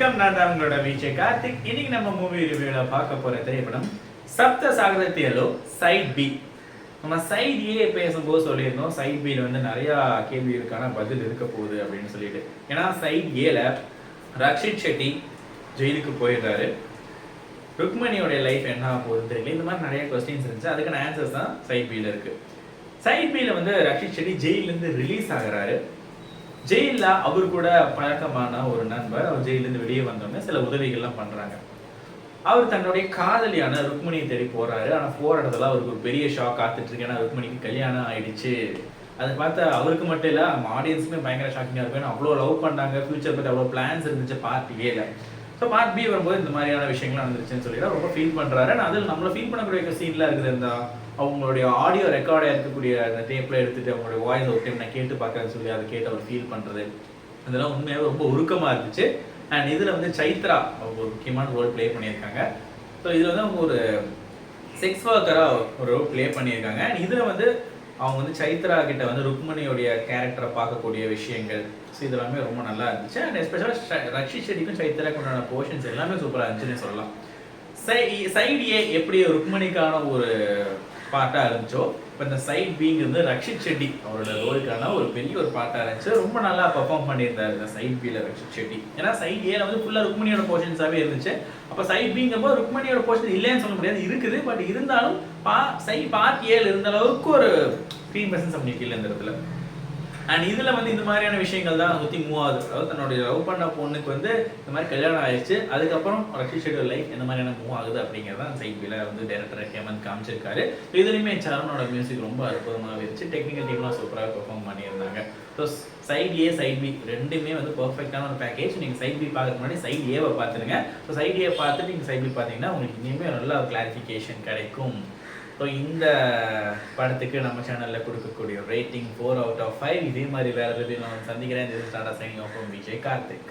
வணக்கம், நான் தான் உங்களோட விஜய் கார்த்திக். இன்னைக்கு நம்ம மூவி ரிவ்யூல பார்க்க போற திரைப்படம் சப்த சாகரத்தியலோ சைட் பி. நம்ம சைட் ஏ பேசும்போது சொல்லியிருந்தோம், சைட் பியில் வந்து நிறைய கேள்விகளுக்கான பதில் இருக்க போகுது அப்படின்னு சொல்லிட்டு. ஏன்னா சைட் ஏல ரக்ஷித் ஷெட்டி ஜெயிலுக்கு போயிடுறாரு. ருக்மணியோடைய லைஃப் என்ன போகுதுன்னு தெரியல. இந்த மாதிரி நிறைய கொஸ்டின்ஸ் இருந்துச்சு. அதுக்கான ஆன்சர்ஸ் தான் சைட் பியில் இருக்கு. சைட் பியில் வந்து ரக்ஷித் ஷெட்டி ஜெயிலிருந்து ரிலீஸ் ஆகிறாரு. ஜெயிலில் அவர் கூட பழக்கமான ஒரு நண்பர் அவர் ஜெயிலிருந்து வெளியே வந்தோடனே சில உதவிகள்லாம் பண்ணுறாங்க. அவர் தன்னுடைய காதலியான ருக்மணியை தேடி போகிறாரு. ஆனால் போகிற இடத்துல அவருக்கு ஒரு பெரிய ஷாக் காத்துட்ருக்கு. ஏன்னா ருக்மணிக்கு கல்யாணம் ஆயிடுச்சு. அதை பார்த்தா அவருக்கு மட்டும் இல்லை, நம்ம ஆடியன்ஸுமே பயங்கர ஷாக்கிங்காக இருக்கும். ஏன்னா அவ்வளோ லவ் பண்ணாங்க, ஃபியூச்சர் பற்றி அவ்வளோ பிளான்ஸ் இருந்துச்சு பார்ட் ஏல. ஸோ பார்ட் பி வரும்போது இந்த மாதிரியான விஷயங்கள் நடந்துருச்சுன்னு சொல்லிட்டு ரொம்ப ஃபீல் பண்ணுறாரு. அதில் நம்மளை ஃபீல் பண்ணக்கூடிய சீன்லாம் இருக்குது. இந்த அவங்களுடைய ஆடியோ ரெக்கார்டாக இருக்கக்கூடிய அந்த டேப்பில் எடுத்துகிட்டு அவங்களுடைய வாய்ஸ் ஒரு டைம் நான் கேட்டு பார்க்குறேன்னு சொல்லி அதை கேட்டு அவர் ஃபீல் பண்ணுறது, இதெல்லாம் உண்மையாகவே ரொம்ப உருக்கமாக இருந்துச்சு. அண்ட் இதில் வந்து சைத்ரா அவங்க ஒரு முக்கியமான ரோல் ப்ளே பண்ணியிருக்காங்க. ஸோ இதில் வந்து அவங்க ஒரு செக்ஸ் ஒர்க்கராக ஒரு ரோல் ப்ளே பண்ணியிருக்காங்க. அண்ட் இதில் வந்து அவங்க வந்து சைத்ரா கிட்ட வந்து ருக்மணியோடைய கேரக்டரை பார்க்கக்கூடிய விஷயங்கள், ஸோ இதெல்லாமே ரொம்ப நல்லா இருந்துச்சு. அண்ட் எஸ்பெஷலாக ரக்ஷித் ஷெட்டிக்கும் சைத்ராக்கு உண்டான போர்ஷன்ஸ் எல்லாமே சூப்பராக இருந்துச்சுன்னு சொல்லலாம். சைட் ஏ எப்படி ருக்மணிக்கான ஒரு பார்ட்டாக இருந்துச்சோ, இப்போ இந்த சைட் பிங்கிறது ரக்ஷித் ஷெட்டி அவரோட ரோலுக்கான ஒரு பெரிய ஒரு பார்ட்டாக இருந்துச்சு. ரொம்ப நல்லா பெர்ஃபார்ம் பண்ணியிருந்தாரு இந்த சைட் பியில் ரக்ஷித் ஷெட்டி. ஏன்னா சைட் ஏல வந்து ஃபுல்லாக ருக்மணியோட போர்ஷன்ஸாகவே இருந்துச்சு. அப்போ சைட் பிங்கும்போது ருக்மணியோட போர்ஷன் இல்லைன்னு சொல்ல முடியாது, இருக்குது. பட் இருந்தாலும் பார்ட் ஏல இருந்த அளவுக்கு ஒரு 3% அப்படி இல்லை இந்த இடத்துல. அண்ட் இதில் வந்து இந்த மாதிரியான விஷயங்கள் தான் சுற்றி மூவ் ஆகுது. அதாவது தன்னுடைய லவ் பண்ண பொண்ணுக்கு வந்து இந்த மாதிரி கல்யாணம் ஆயிடுச்சு. அதுக்கப்புறம் ரக்ஷித் ஷெட்டியோட லைஃப் எந்த மாதிரியான மூவ் ஆகுது அப்படிங்கிறதான் சைட் பியில் வந்து டைரக்டர் ஹேமந்த் காமிச்சிருக்காரு. இதுலையுமே சரணோட மியூசிக் ரொம்ப அற்புதமாக இருந்துச்சு. டெக்னிக்கல் டீம்லாம் சூப்பராக பெர்ஃபார்ம் பண்ணியிருந்தாங்க. ஸோ சைட் ஏ சைட் பி ரெண்டுமே வந்து பர்ஃபெக்டான ஒரு பேக்கேஜ். நீங்கள் சைட் பி பார்க்கறதுக்கு முன்னாடி சைட் ஏவை பார்த்துருங்க. ஸோ சைட் ஏ பார்த்துட்டு நீங்கள் சைட் பி பார்த்தீங்கன்னா உங்களுக்கு இனிமேல் நல்ல ஒரு கிளாரிஃபிகேஷன் கிடைக்கும். ஸோ இந்த படத்துக்கு நம்ம சேனலில் கொடுக்கக்கூடிய ரேட்டிங் 4 out of 5. இதே மாதிரி வேறு எதுவும் நான் சந்திக்கிறேன். This is Tata signing off from Vijay Karthik.